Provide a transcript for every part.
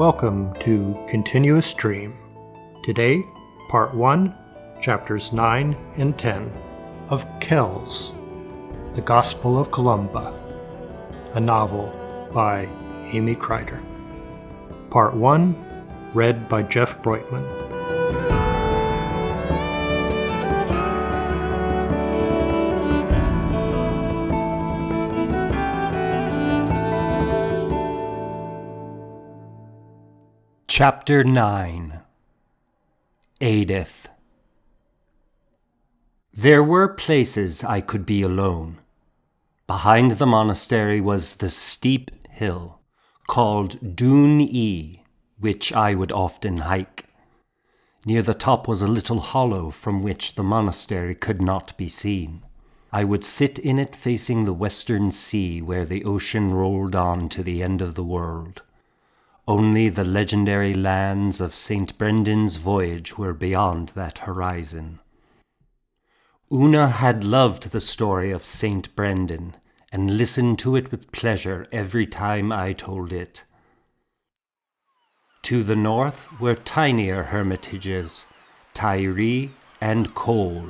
Welcome to Continuous Stream. Today, Part 1, Chapters 9 and 10 of Kells, The Gospel of Columba, a novel by Amy Crider. Part 1, read by Jeff Broitman. Chapter 9. Adith. There were places I could be alone. Behind the monastery was the steep hill, called Dún-y, which I would often hike. Near the top was a little hollow from which the monastery could not be seen. I would sit in it facing the western sea where the ocean rolled on to the end of the world. Only the legendary lands of St. Brendan's voyage were beyond that horizon. Una had loved the story of St. Brendan and listened to it with pleasure every time I told it. To the north were tinier hermitages, Tyree and Cole,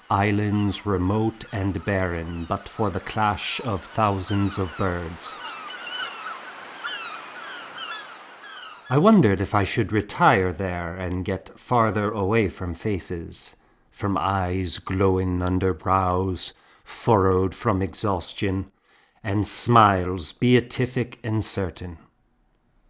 islands remote and barren but for the clash of thousands of birds. I wondered if I should retire there and get farther away from faces, from eyes glowing under brows, furrowed from exhaustion, and smiles beatific and certain.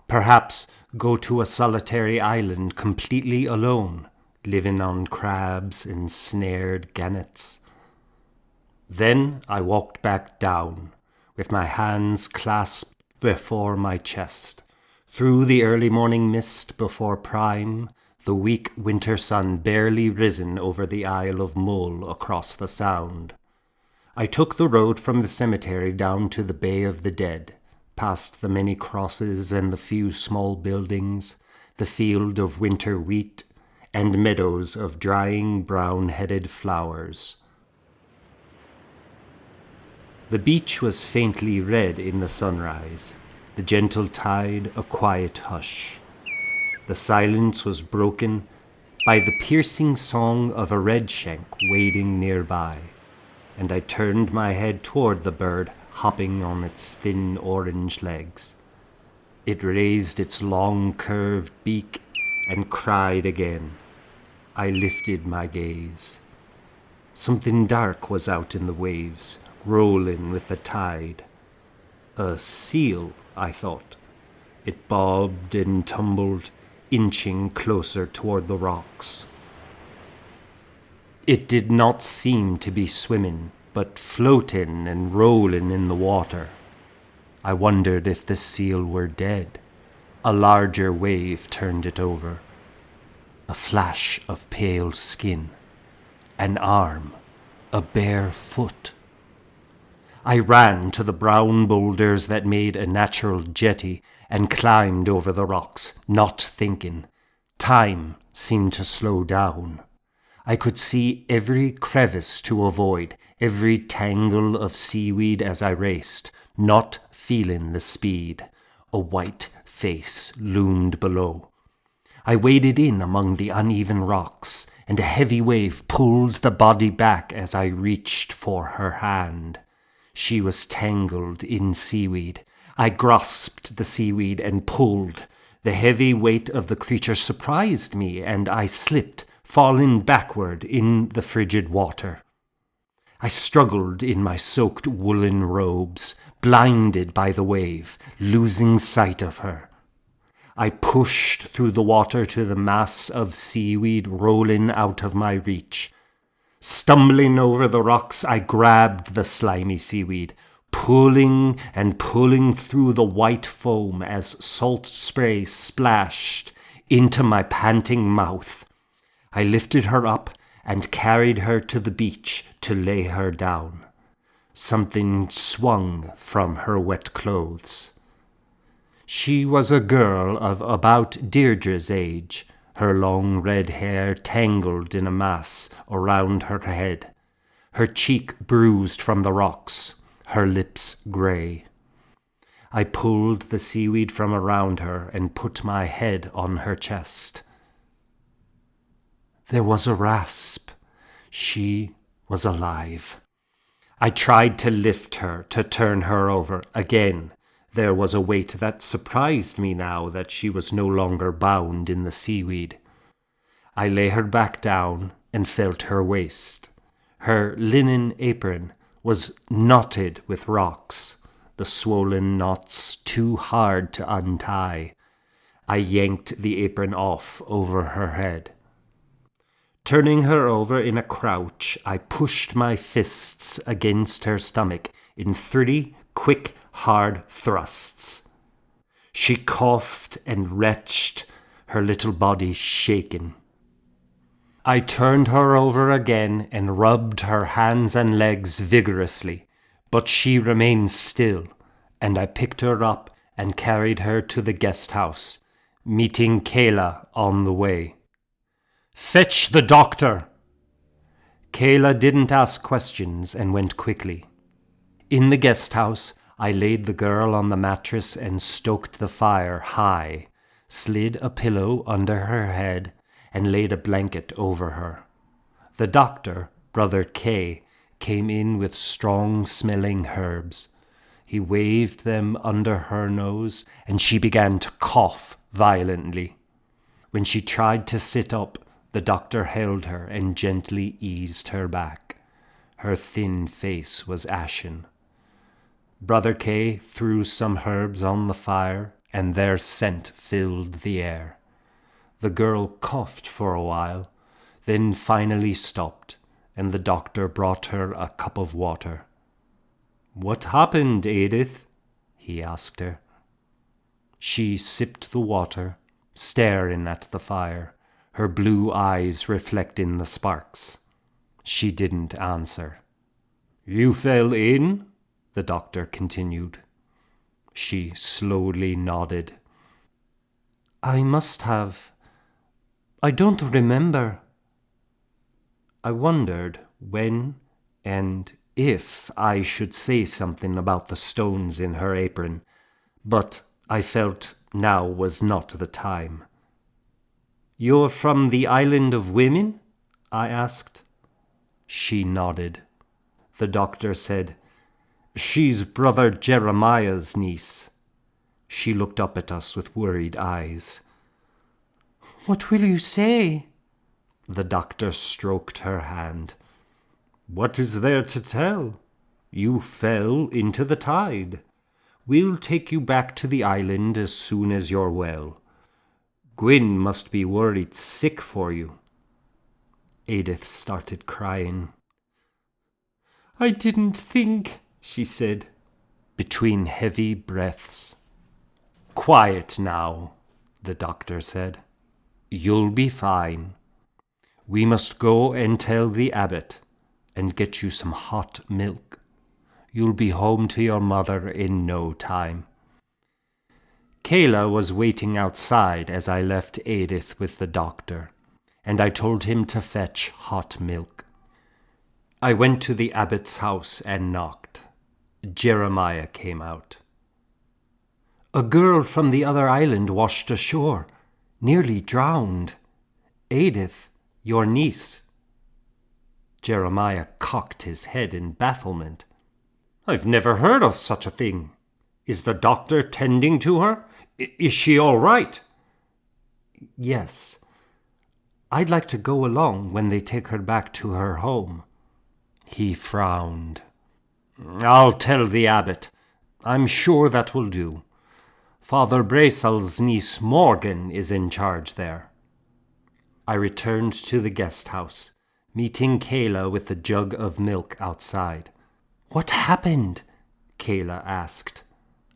Perhaps go to a solitary island completely alone, living on crabs and snared gannets. Then I walked back down, with my hands clasped before my chest. Through the early morning mist before prime, the weak winter sun barely risen over the Isle of Mull across the Sound. I took the road from the cemetery down to the Bay of the Dead, past the many crosses and the few small buildings, the field of winter wheat, and meadows of drying brown-headed flowers. The beach was faintly red in the sunrise, the gentle tide a quiet hush. The silence was broken by the piercing song of a redshank wading nearby, and I turned my head toward the bird hopping on its thin orange legs. It raised its long curved beak and cried again. I lifted my gaze. Something dark was out in the waves, rolling with the tide. A seal, I thought. It bobbed and tumbled, inching closer toward the rocks. It did not seem to be swimming, but floating and rolling in the water. I wondered if the seal were dead. A larger wave turned it over. A flash of pale skin. An arm. A bare foot. I ran to the brown boulders that made a natural jetty and climbed over the rocks, not thinking. Time seemed to slow down. I could see every crevice to avoid, every tangle of seaweed as I raced, not feeling the speed. A white face loomed below. I waded in among the uneven rocks, and a heavy wave pulled the body back as I reached for her hand. She was tangled in seaweed. I grasped the seaweed and pulled. The heavy weight of the creature surprised me, and I slipped, falling backward in the frigid water. I struggled in my soaked woolen robes, blinded by the wave, losing sight of her. I pushed through the water to the mass of seaweed rolling out of my reach. Stumbling over the rocks, I grabbed the slimy seaweed, pulling and pulling through the white foam as salt spray splashed into my panting mouth. I lifted her up and carried her to the beach to lay her down. Something swung from her wet clothes. She was a girl of about Deirdre's age, her long red hair tangled in a mass around her head, her cheek bruised from the rocks, her lips grey. I pulled the seaweed from around her and put my head on her chest. There was a rasp. She was alive. I tried to lift her, to turn her over. Again, there was a weight that surprised me now that she was no longer bound in the seaweed. I lay her back down and felt her waist. Her linen apron was knotted with rocks, the swollen knots too hard to untie. I yanked the apron off over her head. Turning her over in a crouch, I pushed my fists against her stomach in 3 quick, hard thrusts. She coughed and retched, her little body shaken. I turned her over again and rubbed her hands and legs vigorously, but she remained still, and I picked her up and carried her to the guest house, meeting Kayla on the way. "Fetch the doctor!" Kayla didn't ask questions and went quickly. In the guest house, I laid the girl on the mattress and stoked the fire high, slid a pillow under her head, and laid a blanket over her. The doctor, Brother K, came in with strong-smelling herbs. He waved them under her nose, and she began to cough violently. When she tried to sit up, the doctor held her and gently eased her back. Her thin face was ashen. Brother K threw some herbs on the fire, and their scent filled the air. The girl coughed for a while, then finally stopped, and the doctor brought her a cup of water. "What happened, Adith?" he asked her. She sipped the water, staring at the fire, her blue eyes reflecting the sparks. She didn't answer. "You fell in?" the doctor continued. She slowly nodded. "I must have. I don't remember." I wondered when and if I should say something about the stones in her apron, but I felt now was not the time. "You're from the island of women?" I asked. She nodded. The doctor said, "She's Brother Jeremiah's niece." She looked up at us with worried eyes. "What will you say?" The doctor stroked her hand. "What is there to tell? You fell into the tide. We'll take you back to the island as soon as you're well. Gwyn must be worried sick for you." Adith started crying. "I didn't think," she said, between heavy breaths. "Quiet now," the doctor said. "You'll be fine. We must go and tell the abbot and get you some hot milk. You'll be home to your mother in no time." Kayla was waiting outside as I left Adith with the doctor, and I told him to fetch hot milk. I went to the abbot's house and knocked. Jeremiah came out. "A girl from the other island washed ashore, nearly drowned. Adith, your niece." Jeremiah cocked his head in bafflement. "I've never heard of such a thing. Is the doctor tending to her? Is she all right?" "Yes. I'd like to go along when they take her back to her home." He frowned. "I'll tell the abbot. I'm sure that will do. Father Bracel's niece Morgan is in charge there." I returned to the guest house, meeting Kayla with a jug of milk outside. "What happened?" Kayla asked.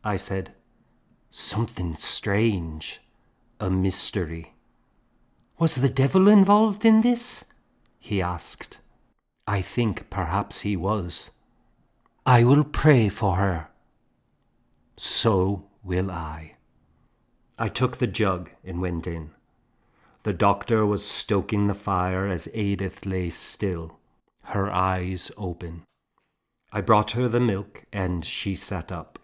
I said, "Something strange. A mystery." "Was the devil involved in this?" he asked. I think perhaps he was. "I will pray for her." "So will I." I took the jug and went in. The doctor was stoking the fire as Adith lay still, her eyes open. I brought her the milk and she sat up.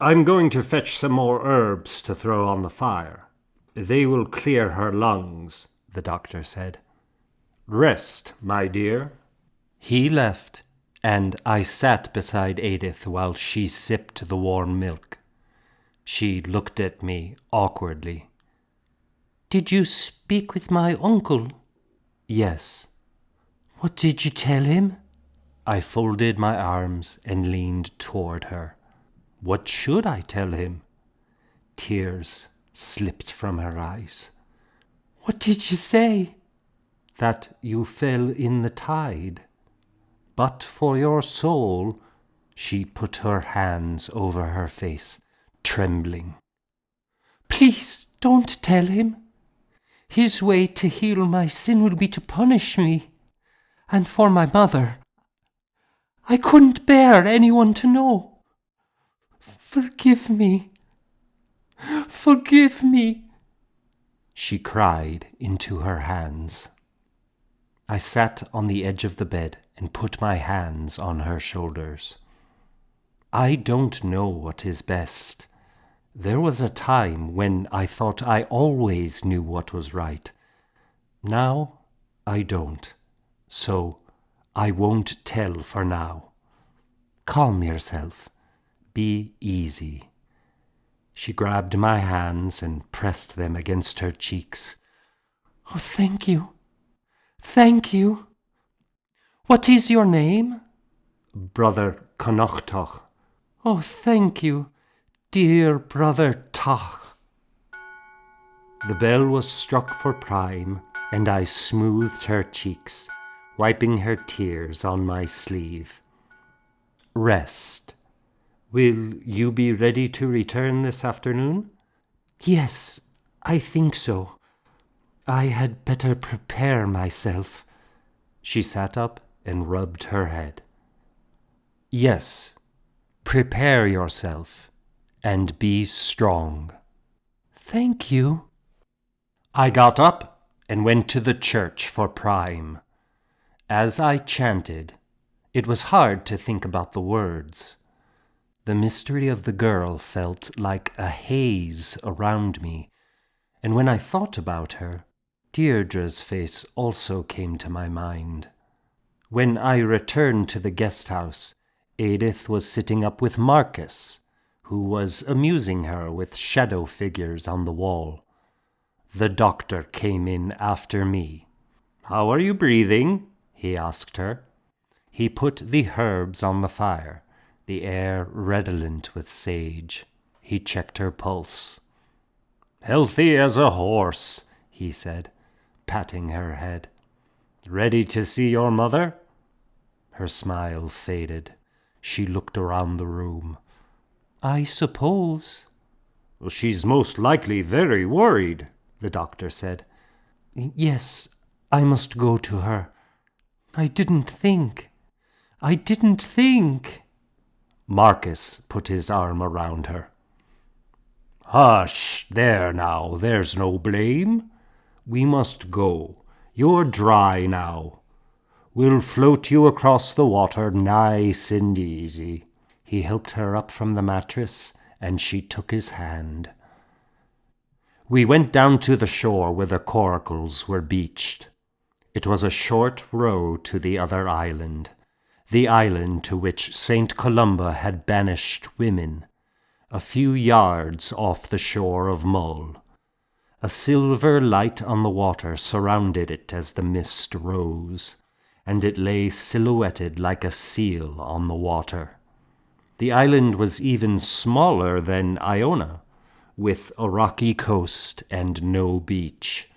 I'm going to fetch some more herbs to throw on the fire. They will clear her lungs, the doctor said. Rest, my dear. He left, and I sat beside Adith while she sipped the warm milk. She looked at me awkwardly. Did you speak with my uncle? Yes. What did you tell him? I folded my arms and leaned toward her. What should I tell him? Tears slipped from her eyes. What did you say? That you fell in the tide. But for your soul, she put her hands over her face, trembling. Please don't tell him. His way to heal my sin will be to punish me. And for my mother, I couldn't bear anyone to know. Forgive me. Forgive me. She cried into her hands. I sat on the edge of the bed and put my hands on her shoulders. I don't know what is best. There was a time when I thought I always knew what was right. Now I don't, so I won't tell for now. Calm yourself. Be easy. She grabbed my hands and pressed them against her cheeks. Oh, thank you. Thank you. What is your name? Brother Connachtach. Oh, thank you, dear Brother Tach. The bell was struck for prime, and I smoothed her cheeks, wiping her tears on my sleeve. Rest. Will you be ready to return this afternoon? Yes, I think so. I had better prepare myself. She sat up and rubbed her head. Yes, prepare yourself and be strong. Thank you. I got up and went to the church for prime. As I chanted, it was hard to think about the words. The mystery of the girl felt like a haze around me, and when I thought about her, Deirdre's face also came to my mind. When I returned to the guest house, Adith was sitting up with Marcus, who was amusing her with shadow figures on the wall. The doctor came in after me. How are you breathing? He asked her. He put the herbs on the fire, the air redolent with sage. He checked her pulse. Healthy as a horse, he said, patting her head. Ready to see your mother? Her smile faded. She looked around the room. I suppose. Well, she's most likely very worried, the doctor said. Yes, I must go to her. I didn't think. Marcus put his arm around her. Hush, there now, there's no blame. We must go. You're dry now. We'll float you across the water nice and easy. He helped her up from the mattress, and she took his hand. We went down to the shore where the coracles were beached. It was a short row to the other island, the island to which St. Columba had banished women, a few yards off the shore of Mull. A silver light on the water surrounded it as the mist rose, and it lay silhouetted like a seal on the water. The island was even smaller than Iona, with a rocky coast and no beach.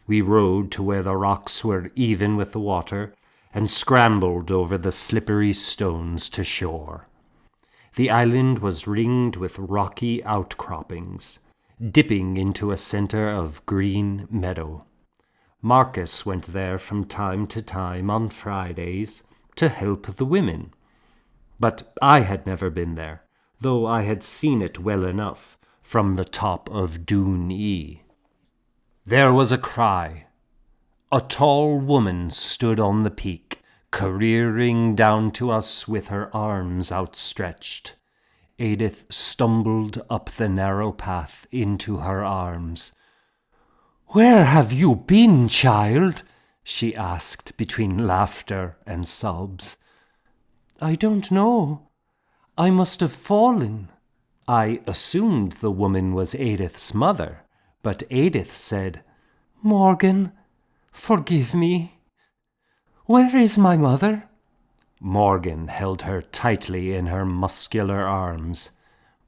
We rowed to where the rocks were even with the water and scrambled over the slippery stones to shore. The island was ringed with rocky outcroppings, dipping into a center of green meadow. Marcus went there from time to time on Fridays to help the women. But I had never been there, though I had seen it well enough from the top of Dún E. There was a cry. A tall woman stood on the peak, careering down to us with her arms outstretched. Adith stumbled up the narrow path into her arms. "Where have you been, child?" she asked between laughter and sobs. "I don't know. I must have fallen." I assumed the woman was Adith's mother, but Adith said, "Morgan, forgive me. Where is my mother?" Morgan held her tightly in her muscular arms.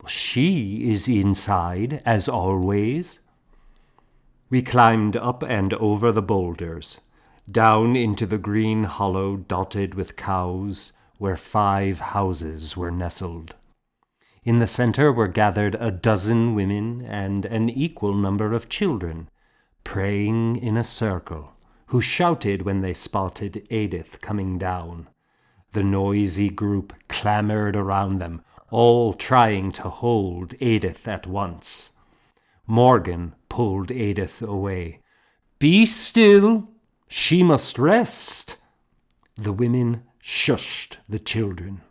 "She is inside, as always." We climbed up and over the boulders, down into the green hollow dotted with cows, where 5 houses were nestled. In the center were gathered a dozen women and an equal number of children, praying in a circle, who shouted when they spotted Adith coming down. The noisy group clamored around them, all trying to hold Adith at once. Morgan pulled Adith away. "Be still! She must rest!" The women shushed the children.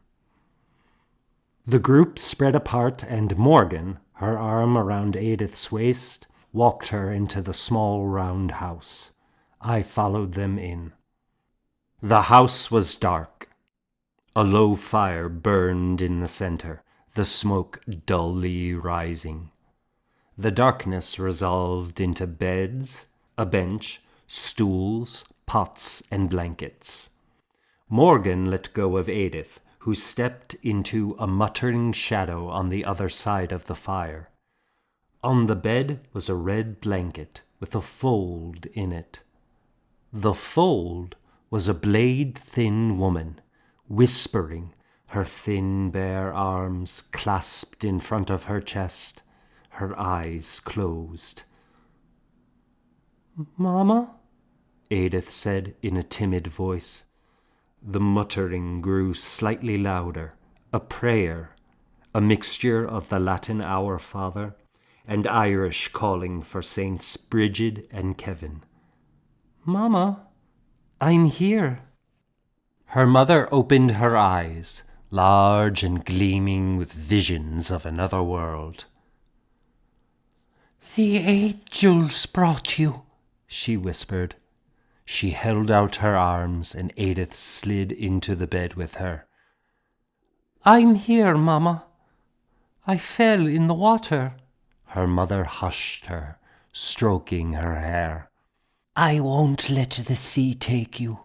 The group spread apart, and Morgan, her arm around Adith's waist, walked her into the small round house. I followed them in. The house was dark. A low fire burned in the center, the smoke dully rising. The darkness resolved into beds, a bench, stools, pots, and blankets. Morgan let go of Adith, who stepped into a muttering shadow on the other side of the fire. On the bed was a red blanket with a fold in it. The fold was a blade-thin woman, whispering, her thin bare arms clasped in front of her chest, her eyes closed. "Mama?" Adith said in a timid voice. The muttering grew slightly louder, a prayer, a mixture of the Latin Our Father and Irish calling for Saints Brigid and Kevin. "Mama, I'm here." Her mother opened her eyes, large and gleaming with visions of another world. "The angels brought you," she whispered. She held out her arms, and Adith slid into the bed with her. "I'm here, Mama. I fell in the water." Her mother hushed her, stroking her hair. "I won't let the sea take you.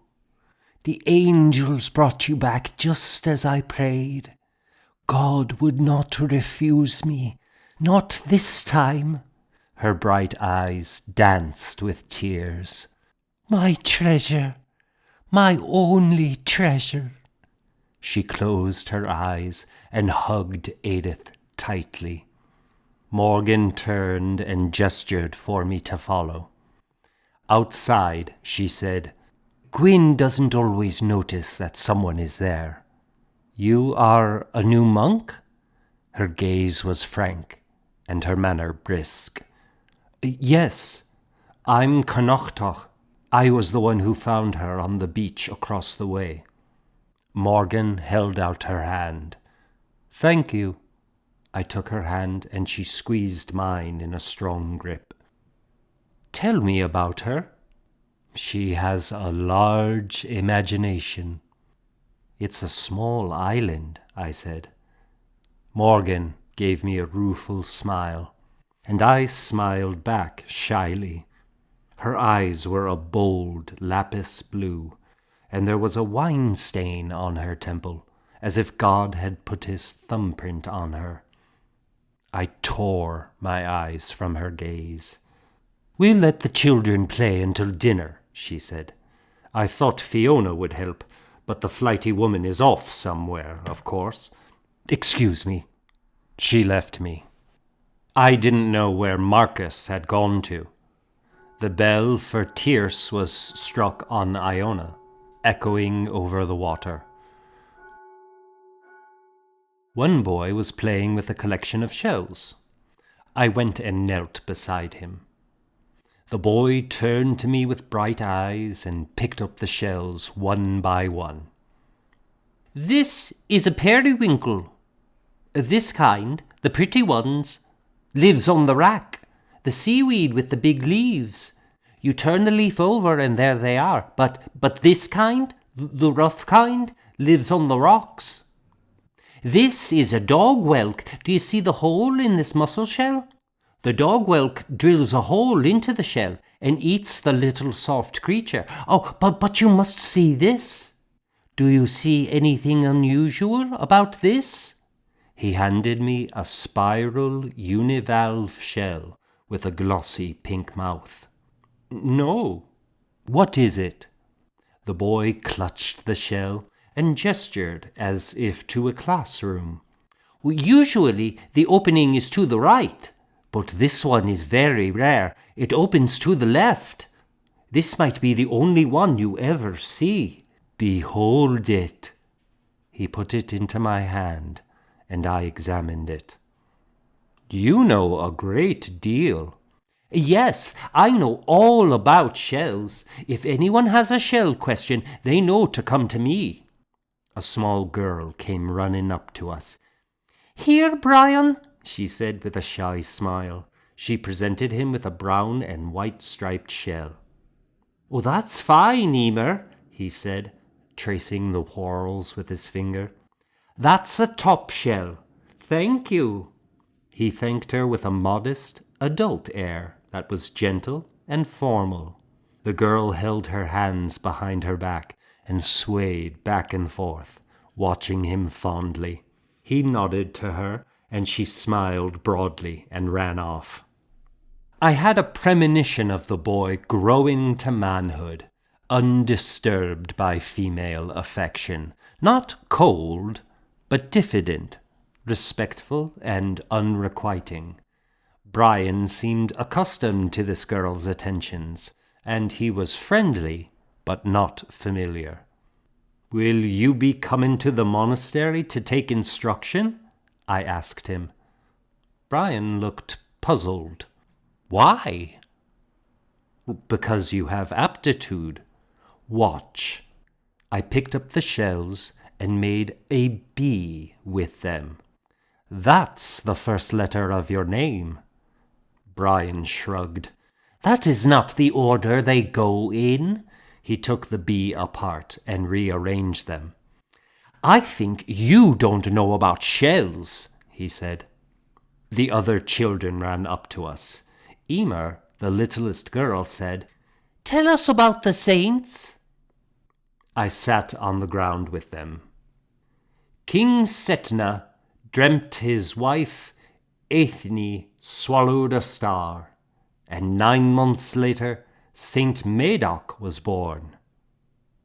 The angels brought you back just as I prayed. God would not refuse me, not this time." Her bright eyes danced with tears. "My treasure, my only treasure." She closed her eyes and hugged Adith tightly. Morgan turned and gestured for me to follow. Outside, she said, "Gwyn doesn't always notice that someone is there." "You are a new monk?" Her gaze was frank, and her manner brisk. "Yes, I'm Connachtach. I was the one who found her on the beach across the way." Morgan held out her hand. "Thank you." I took her hand, and she squeezed mine in a strong grip. "Tell me about her." "She has a large imagination." "It's a small island," I said. Morgan gave me a rueful smile, and I smiled back shyly. Her eyes were a bold lapis blue, and there was a wine stain on her temple, as if God had put his thumbprint on her. I tore my eyes from her gaze. "We'll let the children play until dinner," she said. "I thought Fiona would help, but the flighty woman is off somewhere, of course. Excuse me." She left me. I didn't know where Marcus had gone to. The bell for tierce was struck on Iona, echoing over the water. One boy was playing with a collection of shells. I went and knelt beside him. The boy turned to me with bright eyes and picked up the shells one by one. "This is a periwinkle." This kind, the pretty ones, lives on the rack, the seaweed with the big leaves. You turn the leaf over and there they are. But this kind, the rough kind, lives on the rocks. This is a dog whelk. Do you see the hole in this mussel shell? The dog whelk drills a hole into the shell and eats the little soft creature. Oh, but you must see this. Do you see anything unusual about this? He handed me a spiral univalve shell with a glossy pink mouth. No. What is it? The boy clutched the shell and gestured as if to a classroom. Usually the opening is to the right, but this one is very rare. It opens to the left. This might be the only one you ever see. Behold it. He put it into my hand, and I examined it. You know a great deal. Yes, I know all about shells. If anyone has a shell question, they know to come to me. A small girl came running up to us. Here, Brian, she said with a shy smile. She presented him with a brown and white striped shell. Oh, that's fine, Emer, he said, tracing the whorls with his finger. That's a top shell. Thank you. He thanked her with a modest, adult air that was gentle and formal. The girl held her hands behind her back and swayed back and forth, watching him fondly. He nodded to her, and she smiled broadly and ran off. I had a premonition of the boy growing to manhood, undisturbed by female affection, not cold, but diffident, respectful and unrequiting. Brian seemed accustomed to this girl's attentions, and he was friendly, but not familiar. Will you be coming to the monastery to take instruction? I asked him. Brian looked puzzled. Why? Because you have aptitude. Watch. I picked up the shells and made a B with them. That's the first letter of your name. Brian shrugged. That is not the order they go in. He took the B apart and rearranged them. I think you don't know about shells, he said. The other children ran up to us. Emer, the littlest girl, said, Tell us about the saints. I sat on the ground with them. King Setna dreamt his wife Aithne swallowed a star, and 9 months later Saint Madoc was born.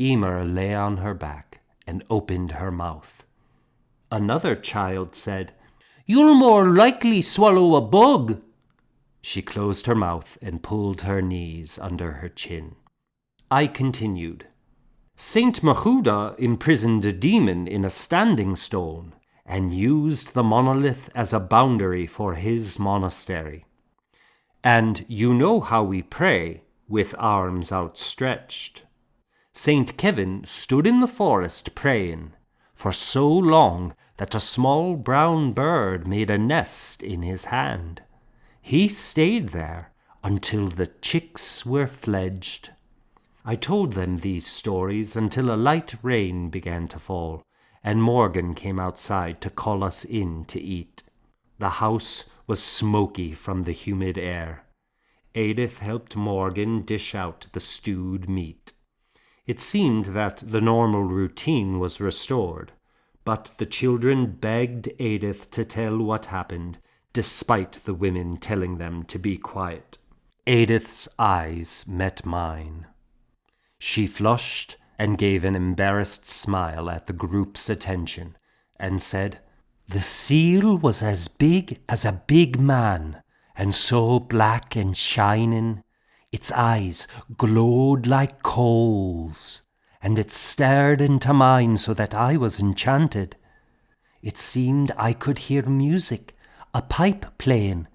Emer lay on her back and opened her mouth. Another child said, You'll more likely swallow a bug. She closed her mouth and pulled her knees under her chin. I continued. Saint Mahuda imprisoned a demon in a standing stone and used the monolith as a boundary for his monastery. And you know how we pray, with arms outstretched. Saint Kevin stood in the forest praying for so long that a small brown bird made a nest in his hand. He stayed there until the chicks were fledged. I told them these stories until a light rain began to fall, and Morgan came outside to call us in to eat. The house was smoky from the humid air. Adith helped Morgan dish out the stewed meat. It seemed that the normal routine was restored, but the children begged Adith to tell what happened, despite the women telling them to be quiet. Adith's eyes met mine. She flushed and gave an embarrassed smile at the group's attention, and said, The seal was as big as a big man, and so black and shining. Its eyes glowed like coals, and it stared into mine so that I was enchanted. It seemed I could hear music, a pipe playing.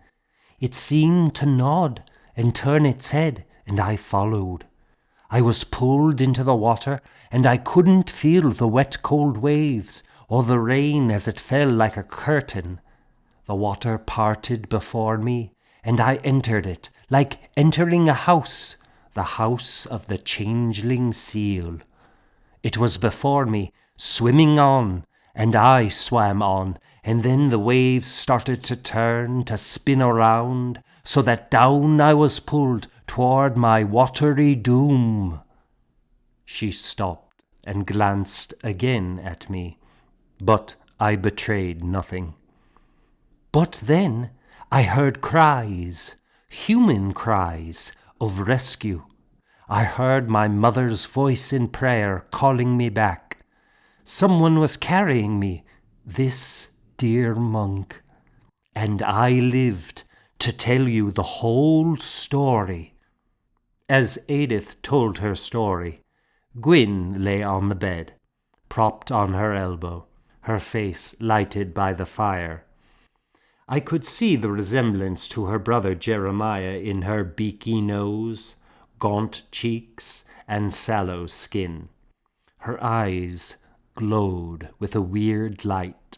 It seemed to nod and turn its head, and I followed. I was pulled into the water, and I couldn't feel the wet cold waves Oh, the rain as it fell like a curtain. The water parted before me, and I entered it, like entering a house, the house of the changeling seal. It was before me, swimming on, and I swam on, and then the waves started to turn, to spin around, so that down I was pulled toward my watery doom. She stopped and glanced again at me, but I betrayed nothing. But then I heard cries, human cries, of rescue. I heard my mother's voice in prayer calling me back. Someone was carrying me, this dear monk. And I lived to tell you the whole story. As Adith told her story, Gwyn lay on the bed, propped on her elbow, her face lighted by the fire. I could see the resemblance to her brother Jeremiah in her beaky nose, gaunt cheeks, and sallow skin. Her eyes glowed with a weird light.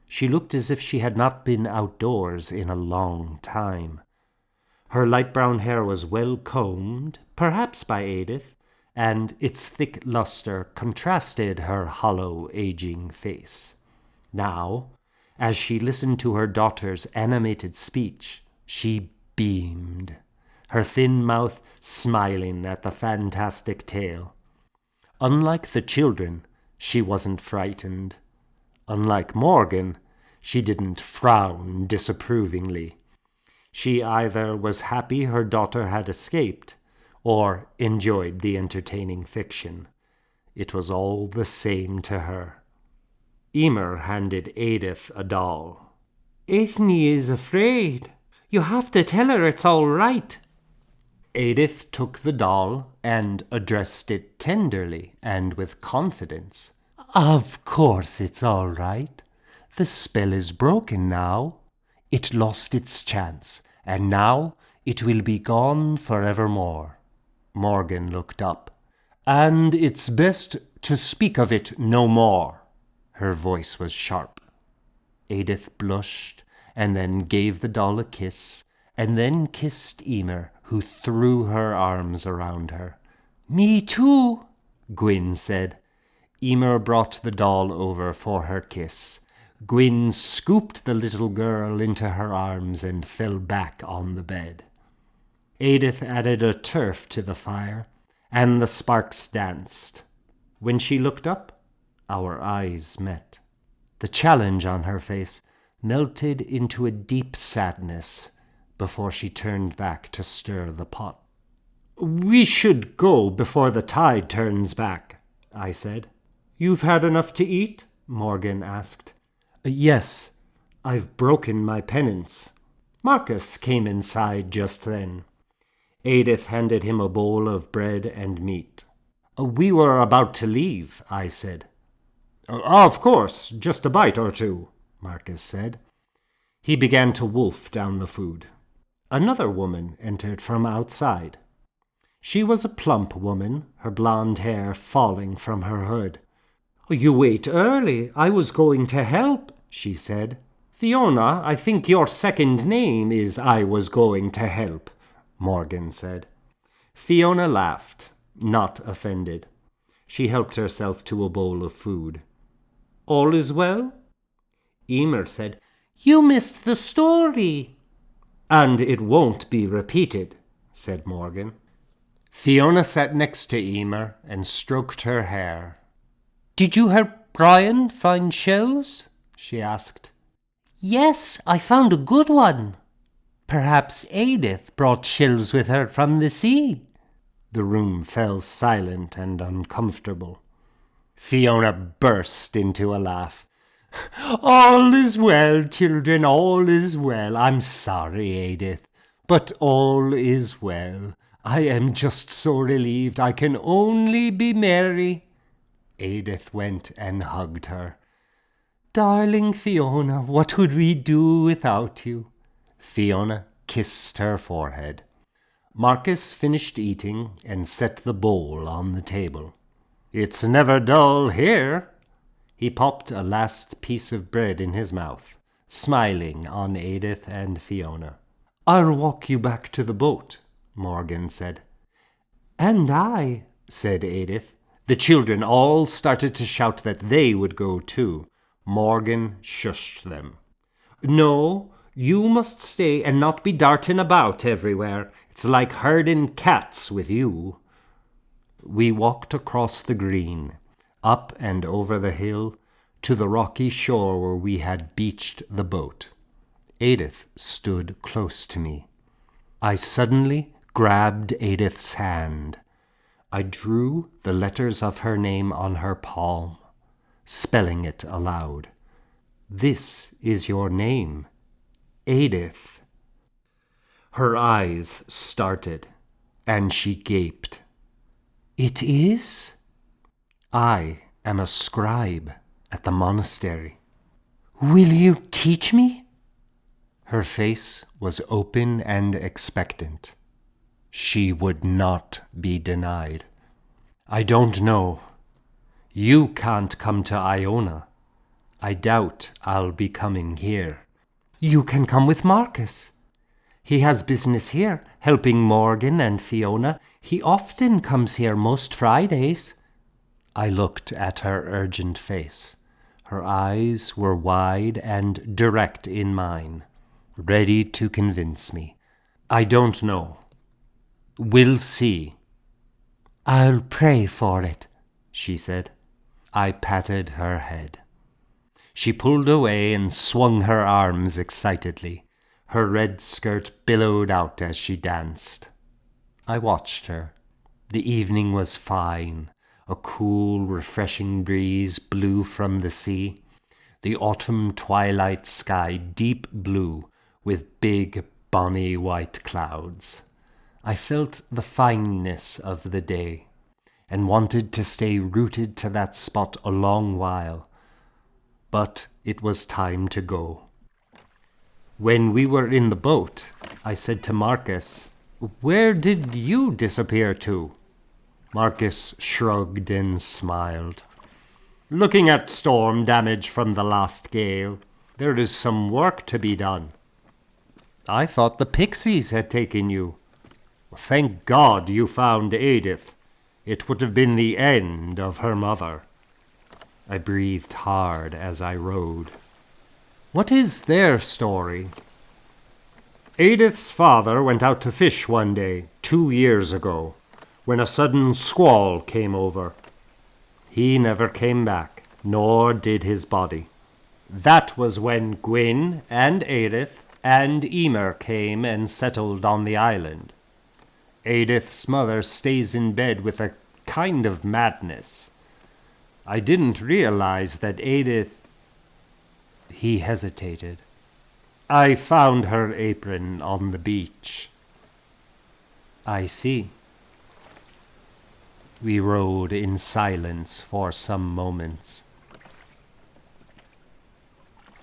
She looked as if she had not been outdoors in a long time. Her light brown hair was well combed, perhaps by Adith, and its thick luster contrasted her hollow, aging face. Now, as she listened to her daughter's animated speech, she beamed, her thin mouth smiling at the fantastic tale. Unlike the children, she wasn't frightened. Unlike Morgan, she didn't frown disapprovingly. She either was happy her daughter had escaped, or enjoyed the entertaining fiction. It was all the same to her. Emer handed Adith a doll. "Ethne is afraid. You have to tell her it's all right." Adith took the doll and addressed it tenderly and with confidence. "Of course it's all right. The spell is broken now. It lost its chance, and now it will be gone forevermore." Morgan looked up. "And it's best to speak of it no more." Her voice was sharp. Adith blushed, and then gave the doll a kiss, and then kissed Emer, who threw her arms around her. "Me too," Gwyn said. Emer brought the doll over for her kiss. Gwyn scooped the little girl into her arms and fell back on the bed. Adith added a turf to the fire, and the sparks danced. When she looked up, our eyes met. The challenge on her face melted into a deep sadness before she turned back to stir the pot. "We should go before the tide turns back," I said. "You've had enough to eat?" Morgan asked. "Yes, I've broken my penance." Marcus came inside just then. Adith handed him a bowl of bread and meat. "We were about to leave," I said. "Of course, just a bite or two," Marcus said. He began to wolf down the food. Another woman entered from outside. She was a plump woman, her blonde hair falling from her hood. "You ate early. I was going to help," she said. "Fiona, I think your second name is I was going to help," Morgan said. Fiona laughed, not offended. She helped herself to a bowl of food. "All is well?" Emer said, "You missed the story." "And it won't be repeated," said Morgan. Fiona sat next to Emer and stroked her hair. "Did you help Brian find shells?" she asked. "Yes, I found a good one." "Perhaps Adith brought shells with her from the sea." The room fell silent and uncomfortable. Fiona burst into a laugh. "All is well, children, all is well. I'm sorry, Adith, but all is well. I am just so relieved I can only be merry." Adith went and hugged her. "Darling Fiona, what would we do without you?" Fiona kissed her forehead. Marcus finished eating and set the bowl on the table. "It's never dull here." He popped a last piece of bread in his mouth, smiling on Adith and Fiona. "I'll walk you back to the boat," Morgan said. "And I," said Adith. The children all started to shout that they would go too. Morgan shushed them. "No, you must stay and not be darting about everywhere. It's like herding cats with you." We walked across the green, up and over the hill, to the rocky shore where we had beached the boat. Adith stood close to me. I suddenly grabbed Adith's hand. I drew the letters of her name on her palm, spelling it aloud. "This is your name, Adith." Her eyes started, and she gaped. "It is? I am a scribe at the monastery. Will you teach me?" Her face was open and expectant. She would not be denied. "I don't know. You can't come to Iona. I doubt I'll be coming here." "You can come with Marcus. He has business here, helping Morgan and Fiona. He often comes here most Fridays." I looked at her urgent face. Her eyes were wide and direct in mine, ready to convince me. "I don't know. We'll see." "I'll pray for it," she said. I patted her head. She pulled away and swung her arms excitedly. Her red skirt billowed out as she danced. I watched her. The evening was fine. A cool, refreshing breeze blew from the sea. The autumn twilight sky deep blue with big, bonny white clouds. I felt the fineness of the day and wanted to stay rooted to that spot a long while. But it was time to go. When we were in the boat, I said to Marcus, "Where did you disappear to?" Marcus shrugged and smiled. "Looking at storm damage from the last gale. There is some work to be done." "I thought the pixies had taken you." "Thank God you found Adith. It would have been the end of her mother." I breathed hard as I rowed. "What is their story?" "Adith's father went out to fish one day, 2 years ago, when a sudden squall came over. He never came back, nor did his body. That was when Gwyn and Adith and Emer came and settled on the island. Adith's mother stays in bed with a kind of madness. I didn't realize that Adith..." He hesitated. "I found her apron on the beach." "I see." We rowed in silence for some moments.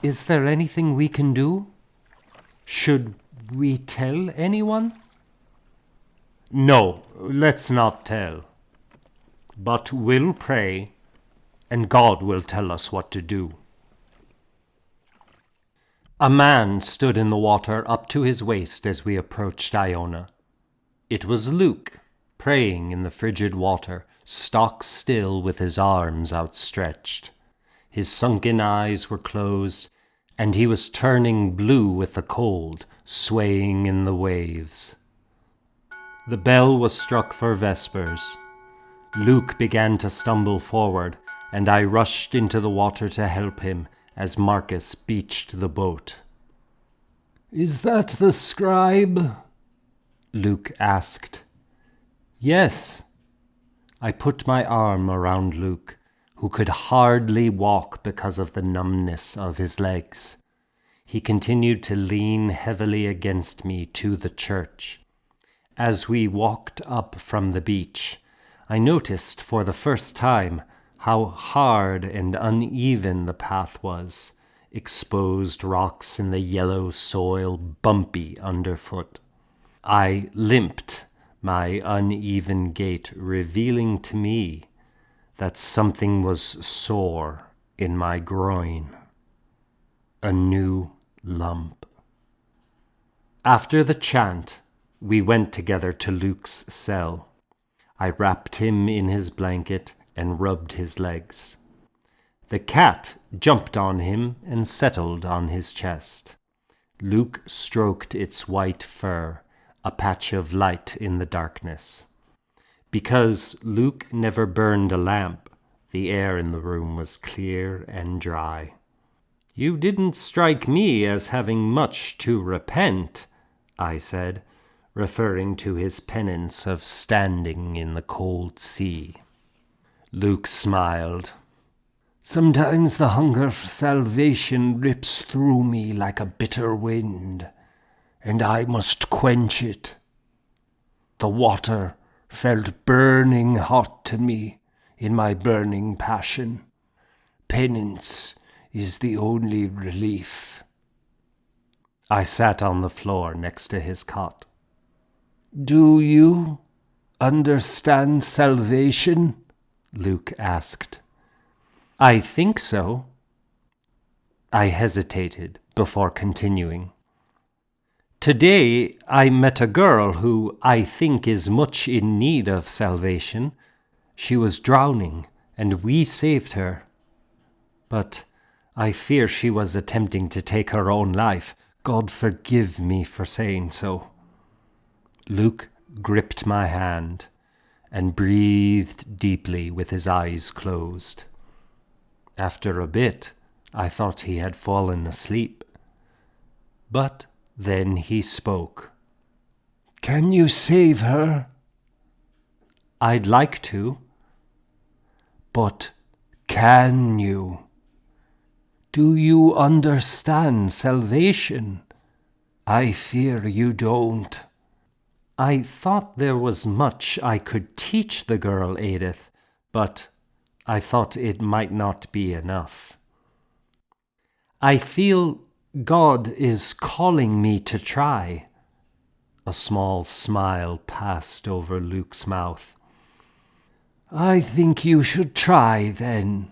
"Is there anything we can do? Should we tell anyone?" "No, let's not tell. But we'll pray, and God will tell us what to do." A man stood in the water up to his waist as we approached Iona. It was Luke, praying in the frigid water, stock still with his arms outstretched. His sunken eyes were closed, and he was turning blue with the cold, swaying in the waves. The bell was struck for vespers. Luke began to stumble forward, and I rushed into the water to help him as Marcus beached the boat. "Is that the scribe?" Luke asked. "Yes." I put my arm around Luke, who could hardly walk because of the numbness of his legs. He continued to lean heavily against me to the church. As we walked up from the beach, I noticed for the first time how hard and uneven the path was, exposed rocks in the yellow soil bumpy underfoot. I limped, my uneven gait revealing to me that something was sore in my groin. A new lump. After the chant, we went together to Luke's cell. I wrapped him in his blanket and rubbed his legs. The cat jumped on him and settled on his chest. Luke stroked its white fur, a patch of light in the darkness. Because Luke never burned a lamp, the air in the room was clear and dry. "You didn't strike me as having much to repent," I said, referring to his penance of standing in the cold sea. Luke smiled. "Sometimes the hunger for salvation rips through me like a bitter wind, and I must quench it. The water felt burning hot to me in my burning passion. Penance is the only relief." I sat on the floor next to his cot. "Do you understand salvation?" Luke asked. "I think so." I hesitated before continuing. "Today I met a girl who I think is much in need of salvation. She was drowning, and we saved her. But I fear she was attempting to take her own life. God forgive me for saying so." Luke gripped my hand and breathed deeply with his eyes closed. After a bit, I thought he had fallen asleep. But then he spoke. "Can you save her?" "I'd like to." "But can you? Do you understand salvation? I fear you don't." "I thought there was much I could teach the girl, Adith, but I thought it might not be enough. I feel God is calling me to try." A small smile passed over Luke's mouth. "I think you should try, then."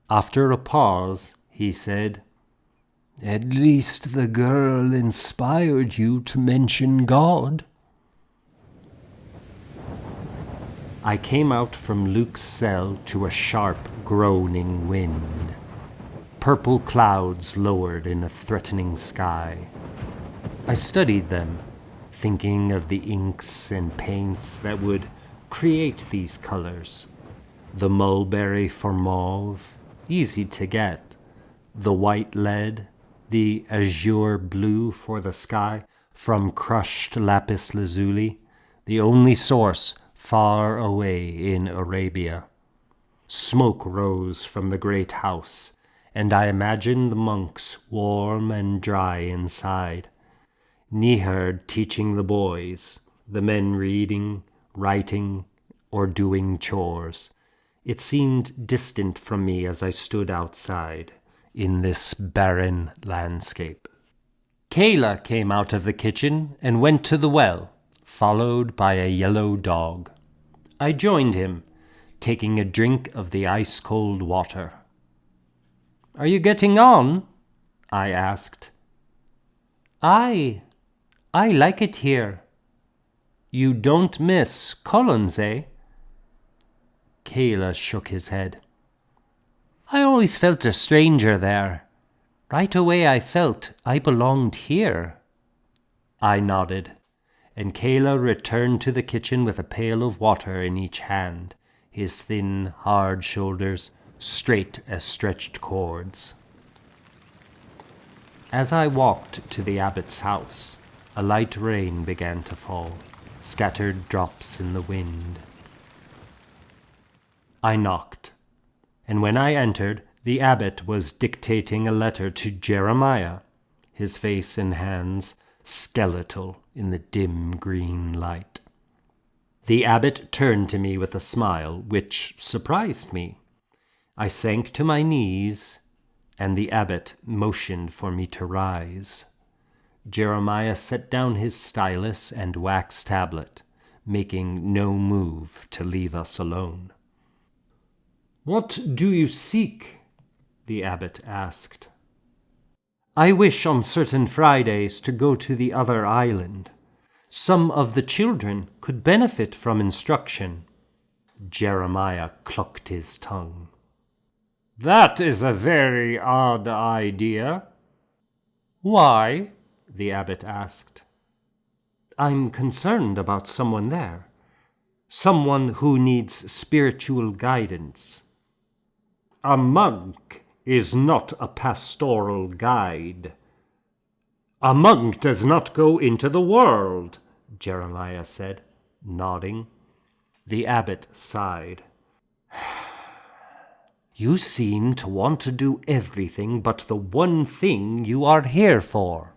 After a pause, he said, "At least the girl inspired you to mention God." I came out from Luke's cell to a sharp, groaning wind. Purple clouds lowered in a threatening sky. I studied them, thinking of the inks and paints that would create these colors. The mulberry for mauve, easy to get. The white lead, the azure blue for the sky from crushed lapis lazuli, the only source far away in Arabia. Smoke rose from the great house, and I imagined the monks warm and dry inside. Nihard teaching the boys, the men reading, writing, or doing chores. It seemed distant from me as I stood outside in this barren landscape. Kayla came out of the kitchen and went to the well, followed by a yellow dog. I joined him, taking a drink of the ice-cold water. "Are you getting on?" I asked. I like it here." "You don't miss Collins, eh?" Kayla shook his head. "I always felt a stranger there. Right away I felt I belonged here." I nodded, and Kayla returned to the kitchen with a pail of water in each hand, his thin, hard shoulders straight as stretched cords. As I walked to the abbot's house, a light rain began to fall, scattered drops in the wind. I knocked, and when I entered, the abbot was dictating a letter to Jeremiah, his face and hands skeletal in the dim green light. The abbot turned to me with a smile, which surprised me. I sank to my knees, and the abbot motioned for me to rise. Jeremiah set down his stylus and wax tablet, making no move to leave us alone. "What do you seek?" the abbot asked. I wish on certain Fridays to go to the other island. Some of the children could benefit from instruction. Jeremiah clucked his tongue. That is a very odd idea. Why? The abbot asked. I'm concerned about someone there. Someone who needs spiritual guidance. A monk is not a pastoral guide. A monk does not go into the world, Jeremiah said, nodding. The abbot sighed. You seem to want to do everything but the one thing you are here for.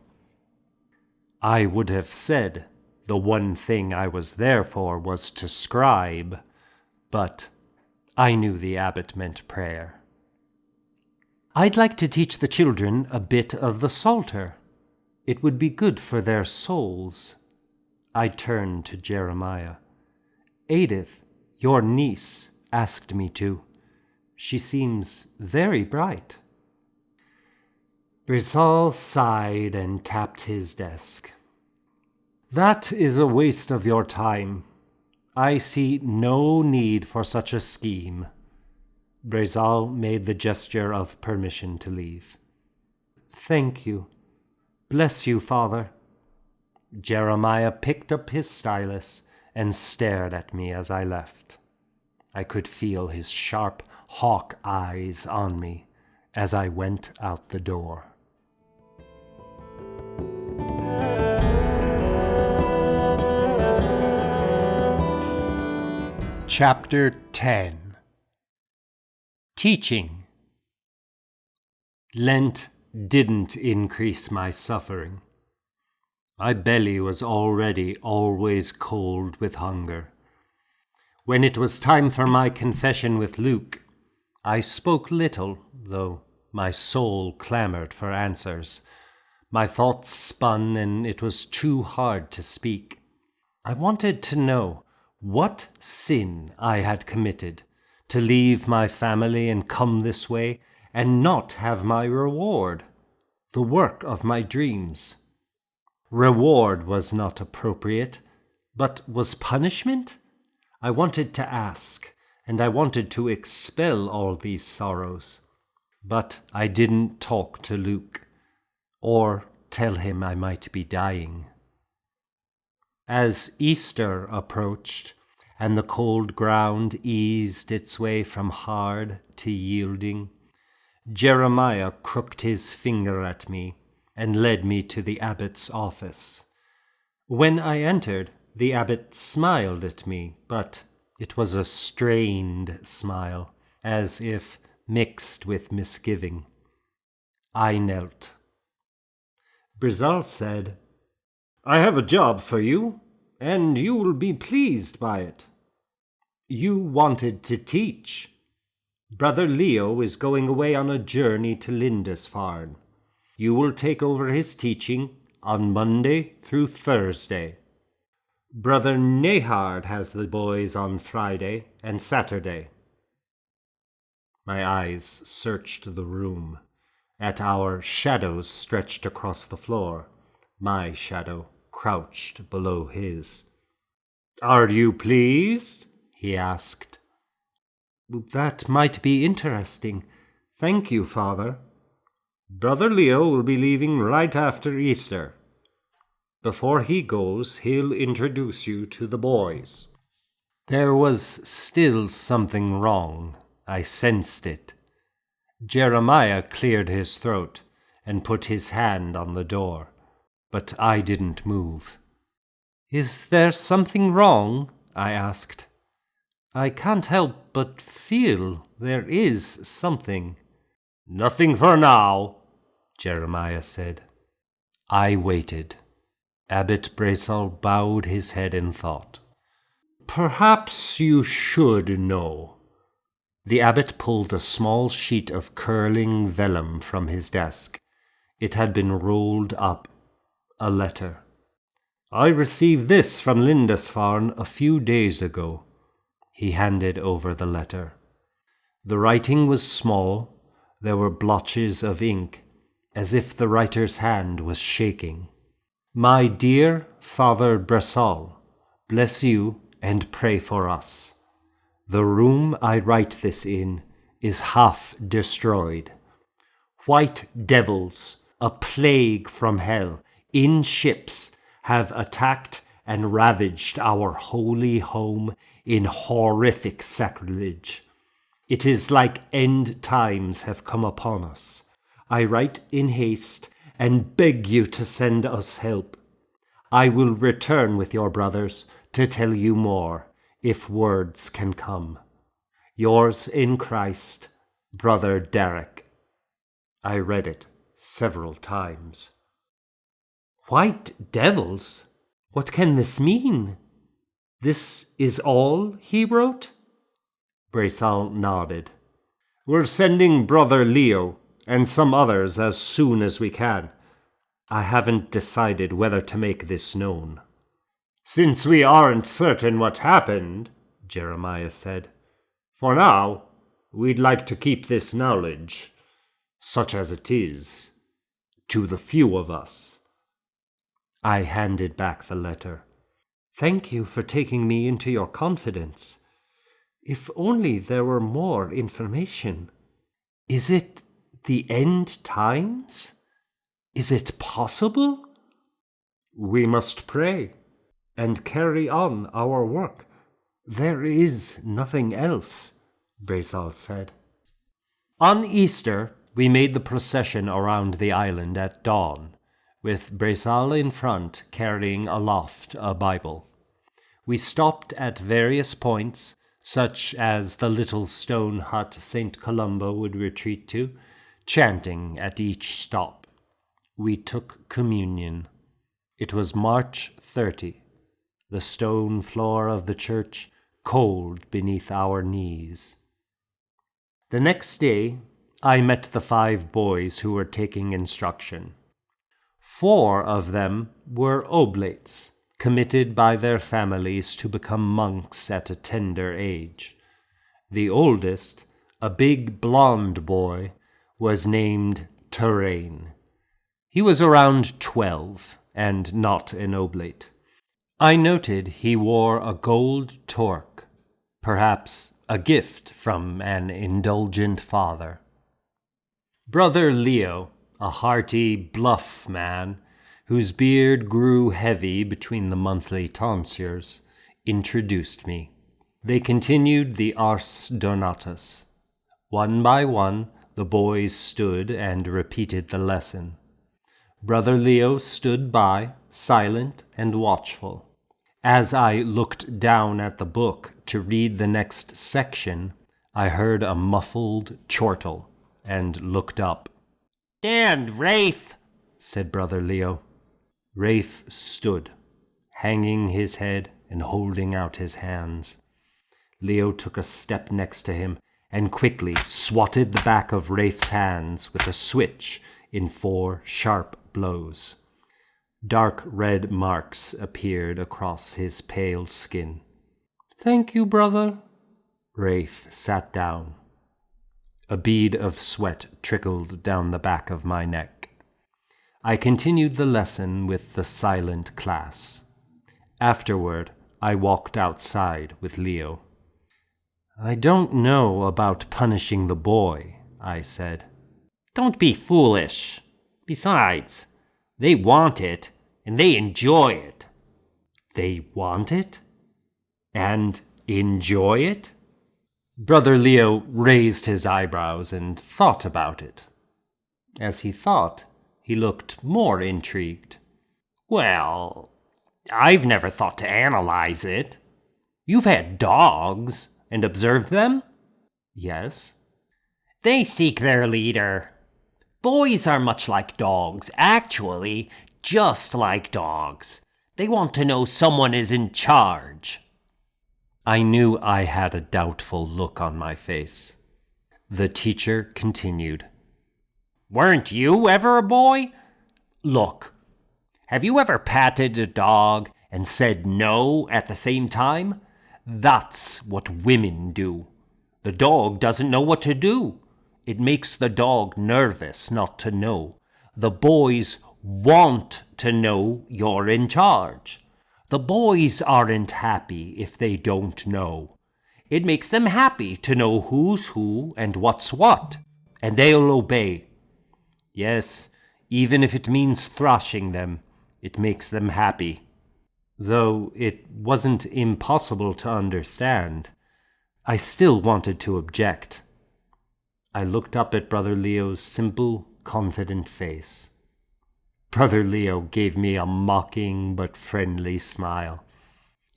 I would have said the one thing I was there for was to scribe, but I knew the abbot meant prayer. I'd like to teach the children a bit of the Psalter. It would be good for their souls. I turned to Jeremiah. Adith, your niece, asked me to. She seems very bright. Brizal sighed and tapped his desk. That is a waste of your time. I see no need for such a scheme. Brizal made the gesture of permission to leave. Thank you. Bless you, Father. Jeremiah picked up his stylus and stared at me as I left. I could feel his sharp hawk eyes on me as I went out the door. Chapter 10. Teaching. Lent didn't increase my suffering. My belly was already always cold with hunger. When it was time for my confession with Luke, I spoke little, though my soul clamored for answers. My thoughts spun, and it was too hard to speak. I wanted to know what sin I had committed to leave my family and come this way and not have my reward, the work of my dreams. Reward was not appropriate, but was punishment? I wanted to ask, and I wanted to expel all these sorrows. But I didn't talk to Luke, or tell him I might be dying. As Easter approached, and the cold ground eased its way from hard to yielding, Jeremiah crooked his finger at me and led me to the abbot's office. When I entered, the abbot smiled at me, but it was a strained smile, as if mixed with misgiving. I knelt. Brizal said, I have a job for you, and you will be pleased by it. You wanted to teach. Brother Leo is going away on a journey to Lindisfarne. You will take over his teaching on Monday through Thursday. Brother Nehard has the boys on Friday and Saturday. My eyes searched the room, at our shadows stretched across the floor, my shadow crouched below his. Are you pleased? He asked. That might be interesting. Thank you, Father. Brother Leo will be leaving right after Easter. Before he goes, he'll introduce you to the boys. There was still something wrong. I sensed it. Jeremiah cleared his throat and put his hand on the door, but I didn't move. Is there something wrong? I asked. I can't help but feel there is something. Nothing for now, Jeremiah said. I waited. Abbot Brizal bowed his head in thought. Perhaps you should know. The abbot pulled a small sheet of curling vellum from his desk. It had been rolled up. A letter. I received this from Lindisfarne a few days ago. He handed over the letter. The writing was small, There were blotches of ink, as if the writer's hand was shaking. My dear Father Bressal, bless you and pray for us. The room I write this in is half destroyed. White devils, a plague from hell, in ships, have attacked and ravaged our holy home in horrific sacrilege. It is like end times have come upon us. I write in haste and beg you to send us help. I will return with your brothers to tell you more, if words can come. Yours in Christ, Brother Derek. I read it several times. White devils? What can this mean? This is all he wrote? Bressal nodded. We're sending Brother Leo and some others as soon as we can. I haven't decided whether to make this known. Since we aren't certain what happened, Jeremiah said, for now, we'd like to keep this knowledge, such as it is, to the few of us. I handed back the letter. Thank you for taking me into your confidence. If only there were more information. Is it the end times? Is it possible? We must pray and carry on our work. There is nothing else, Bressal said. On Easter, we made the procession around the island at dawn, with Bressal in front carrying aloft a Bible. We stopped at various points, such as the little stone hut St. Columba would retreat to, chanting at each stop. We took communion. It was March 30, the stone floor of the church cold beneath our knees. The next day, I met the 5 boys who were taking instruction. 4 of them were oblates, committed by their families to become monks at a tender age. The oldest, a big blond boy, was named Terrain. He was around 12 and not an oblate. I noted he wore a gold torque, perhaps a gift from an indulgent father. Brother Leo, a hearty, bluff man, whose beard grew heavy between the monthly tonsures, introduced me. They continued the Ars Donatus. One by one, the boys stood and repeated the lesson. Brother Leo stood by, silent and watchful. As I looked down at the book to read the next section, I heard a muffled chortle and looked up. "Stand, Rafe," said Brother Leo. Rafe stood, hanging his head and holding out his hands. Leo took a step next to him and quickly swatted the back of Rafe's hands with a switch in 4 sharp blows. Dark red marks appeared across his pale skin. "Thank you, brother." Rafe sat down. A bead of sweat trickled down the back of my neck. I continued the lesson with the silent class. Afterward, I walked outside with Leo. "I don't know about punishing the boy," I said. "Don't be foolish. Besides, they want it, and they enjoy it." "They want it? And enjoy it?" Brother Leo raised his eyebrows and thought about it. As he thought, he looked more intrigued. "Well, I've never thought to analyze it. You've had dogs and observed them?" "Yes." "They seek their leader. Boys are much like dogs, actually, just like dogs. They want to know someone is in charge." I knew I had a doubtful look on my face. The teacher continued. "Weren't you ever a boy? Look, have you ever patted a dog and said no at the same time? That's what women do. The dog doesn't know what to do. It makes the dog nervous not to know. The boys want to know you're in charge. The boys aren't happy if they don't know. It makes them happy to know who's who and what's what, and they'll obey. Yes, even if it means thrashing them, it makes them happy. Though it wasn't impossible to understand, I still wanted to object. I looked up at Brother Leo's simple, confident face. Brother Leo gave me a mocking but friendly smile.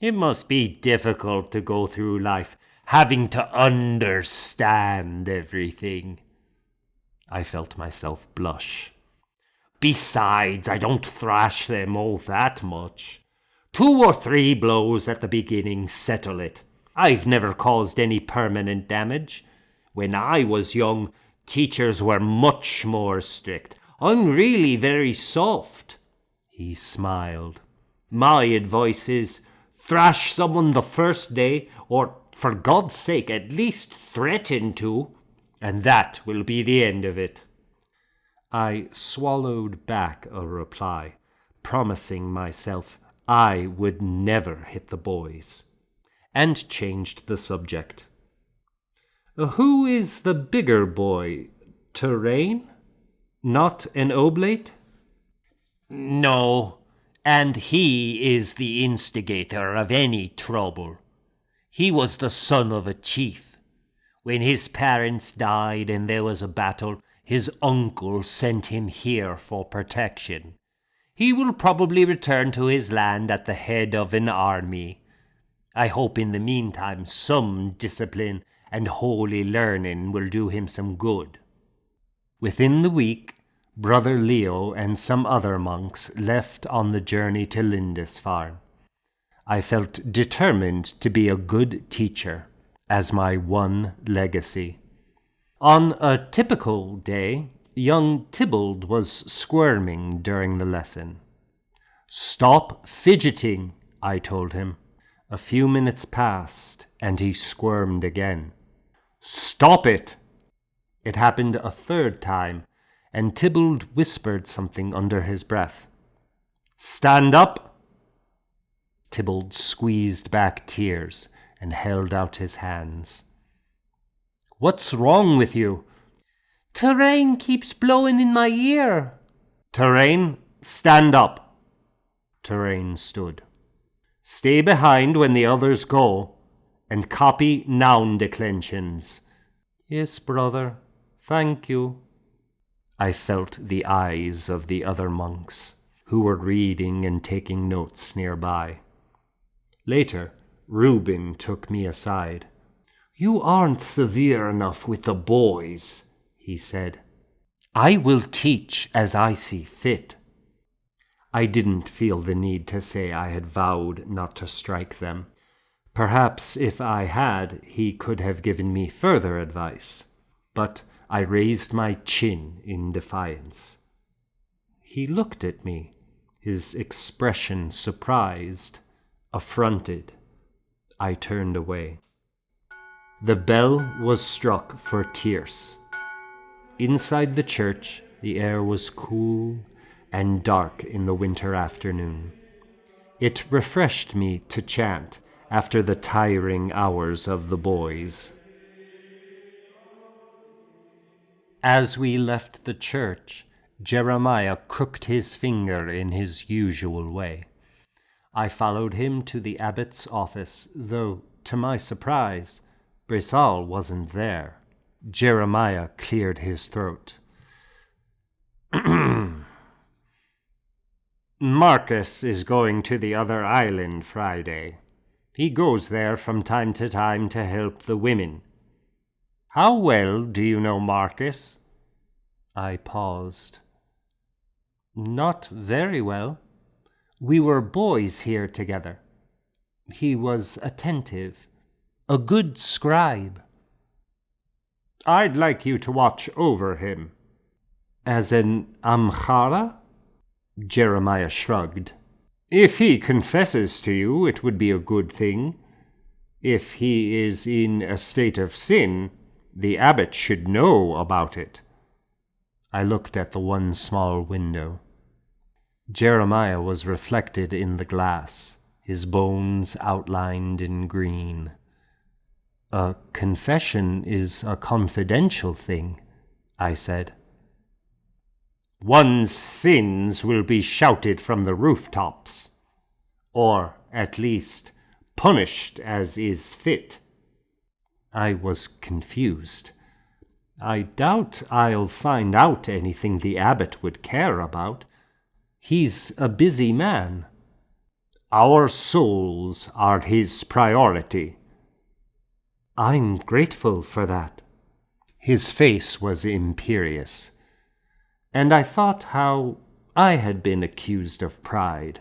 It must be difficult to go through life having to understand everything. I felt myself blush. Besides, I don't thrash them all that much. 2 or 3 blows at the beginning settle it. I've never caused any permanent damage. When I was young, teachers were much more strict. I'm really very soft. He smiled. My advice is, thrash someone the first day, or for God's sake, at least threaten to, and that will be the end of it. I swallowed back a reply, promising myself I would never hit the boys, and changed the subject. Who is the bigger boy? Terrain? Not an oblate? No, and he is the instigator of any trouble. He was the son of a chief. When his parents died and there was a battle, his uncle sent him here for protection. He will probably return to his land at the head of an army. I hope in the meantime some discipline and holy learning will do him some good. Within the week, Brother Leo and some other monks left on the journey to Lindisfarne. I felt determined to be a good teacher as my one legacy. On a typical day, young Tybalt was squirming during the lesson. Stop fidgeting, I told him. A few minutes passed, and he squirmed again. Stop it! It happened a third time, and Tybalt whispered something under his breath. Stand up! Tybalt squeezed back tears and held out his hands. What's wrong with you? Terrain keeps blowing in my ear. Terrain, stand up. Terrain stood. Stay behind when the others go, and copy noun declensions. Yes, brother, thank you. I felt the eyes of the other monks, who were reading and taking notes nearby. Later, Reuben took me aside. You aren't severe enough with the boys, he said. I will teach as I see fit. I didn't feel the need to say I had vowed not to strike them. Perhaps if I had, he could have given me further advice. But I raised my chin in defiance. He looked at me, his expression surprised, affronted. I turned away. The bell was struck for tierce. Inside the church, the air was cool and dark in the winter afternoon. It refreshed me to chant after the tiring hours of the boys. As we left the church, Jeremiah crooked his finger in his usual way. I followed him to the abbot's office, though, to my surprise, Brisal wasn't there. Jeremiah cleared his throat. Marcus is going to the other island Friday. He goes there from time to time to help the women. How well do you know Marcus? I paused. Not very well. We were boys here together. He was attentive, a good scribe. I'd like you to watch over him. As an Amchara? Jeremiah shrugged. If he confesses to you, it would be a good thing. If he is in a state of sin, The abbot should know about it." I looked at the one small window. Jeremiah was reflected in the glass, his bones outlined in green. "A confession is a confidential thing," I said. "One's sins will be shouted from the rooftops, or, at least, punished as is fit." I was confused. "I doubt I'll find out anything the abbot would care about. He's a busy man." "Our souls are his priority." "I'm grateful for that." His face was imperious, and I thought how I had been accused of pride,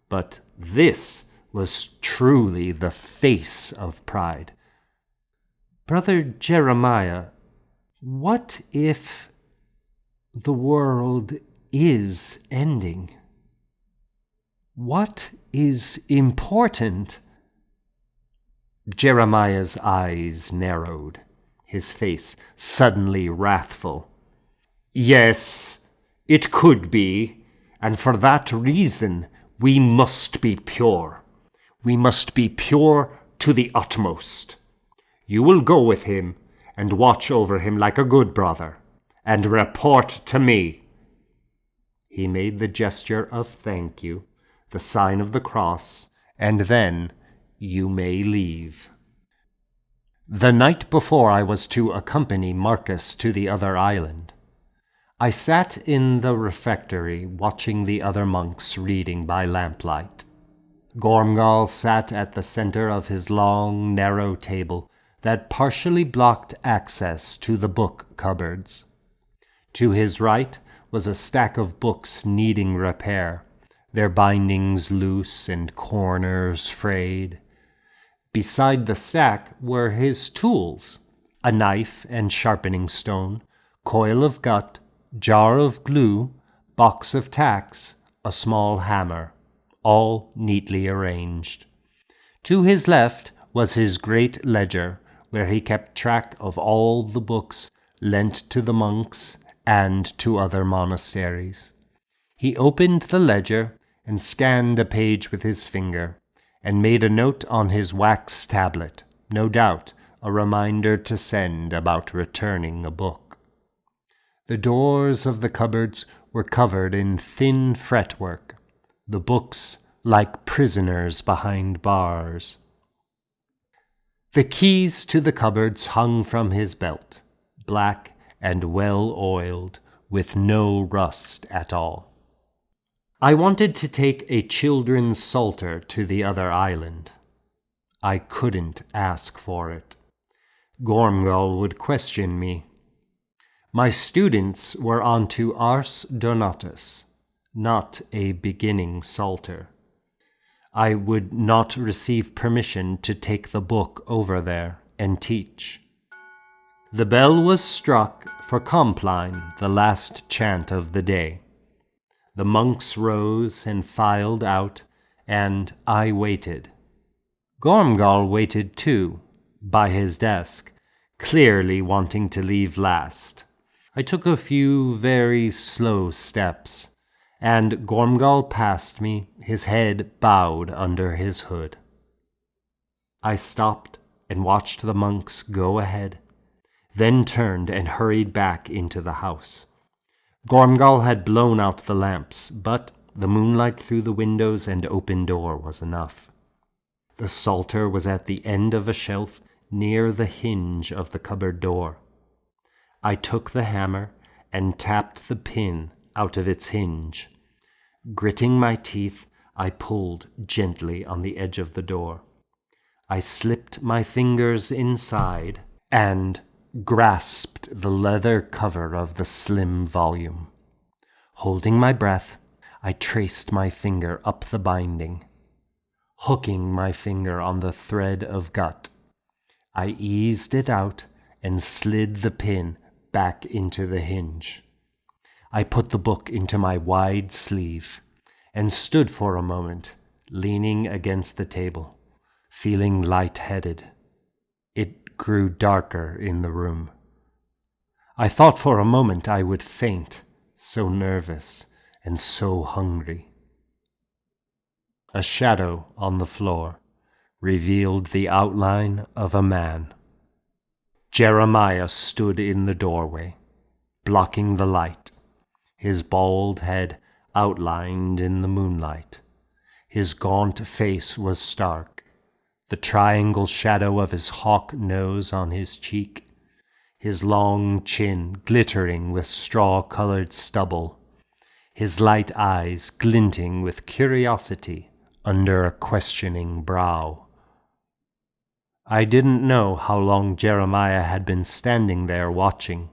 but this was truly the face of pride. "Brother Jeremiah, what if the world is ending? What is important?" Jeremiah's eyes narrowed, his face suddenly wrathful. "Yes, it could be, and for that reason we must be pure. We must be pure to the utmost. You will go with him and watch over him like a good brother, and report to me." He made the gesture of thank you, the sign of the cross, and then, "You may leave." The night before I was to accompany Marcus to the other island, I sat in the refectory watching the other monks reading by lamplight. Gormgul sat at the center of his long, narrow table that partially blocked access to the book cupboards. To his right was a stack of books needing repair, their bindings loose and corners frayed. Beside the stack were his tools, a knife and sharpening stone, coil of gut, jar of glue, box of tacks, a small hammer, all neatly arranged. To his left was his great ledger, where he kept track of all the books lent to the monks and to other monasteries. He opened the ledger and scanned a page with his finger, and made a note on his wax tablet, no doubt a reminder to send about returning a book. The doors of the cupboards were covered in thin fretwork, the books like prisoners behind bars. The keys to the cupboards hung from his belt, black and well-oiled, with no rust at all. I wanted to take a children's psalter to the other island. I couldn't ask for it. Gormgul would question me. My students were on to Ars Donatus, not a beginning psalter. I would not receive permission to take the book over there and teach. The bell was struck for Compline, the last chant of the day. The monks rose and filed out, and I waited. Gormgul waited too, by his desk, clearly wanting to leave last. I took a few very slow steps, and Gormgul passed me, his head bowed under his hood. I stopped and watched the monks go ahead, then turned and hurried back into the house. Gormgul had blown out the lamps, but the moonlight through the windows and open door was enough. The psalter was at the end of a shelf near the hinge of the cupboard door. I took the hammer and tapped the pin out of its hinge. Gritting my teeth, I pulled gently on the edge of the door. I slipped my fingers inside and grasped the leather cover of the slim volume. Holding my breath, I traced my finger up the binding. Hooking my finger on the thread of gut, I eased it out and slid the pin back into the hinge. I put the book into my wide sleeve and stood for a moment, leaning against the table, feeling light-headed. It grew darker in the room. I thought for a moment I would faint, so nervous and so hungry. A shadow on the floor revealed the outline of a man. Jeremiah stood in the doorway, blocking the light, his bald head outlined in the moonlight. His gaunt face was stark, the triangle shadow of his hawk nose on his cheek, his long chin glittering with straw-colored stubble, his light eyes glinting with curiosity under a questioning brow. I didn't know how long Jeremiah had been standing there watching.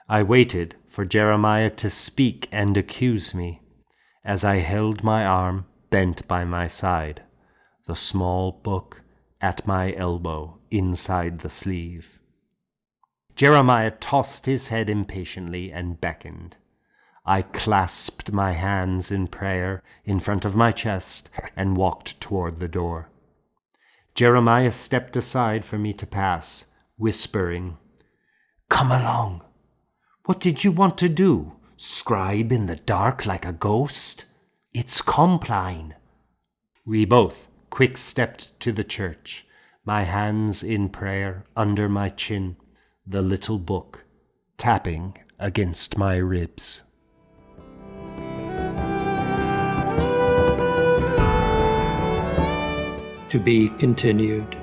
I waited for Jeremiah to speak and accuse me as I held my arm bent by my side, the small book at my elbow inside the sleeve. Jeremiah tossed his head impatiently and beckoned. I clasped my hands in prayer in front of my chest and walked toward the door. Jeremiah stepped aside for me to pass, whispering, "Come along. What did you want to do? Scribe in the dark like a ghost? It's Compline." We both quick-stepped to the church, my hands in prayer under my chin, the little book tapping against my ribs. To be continued.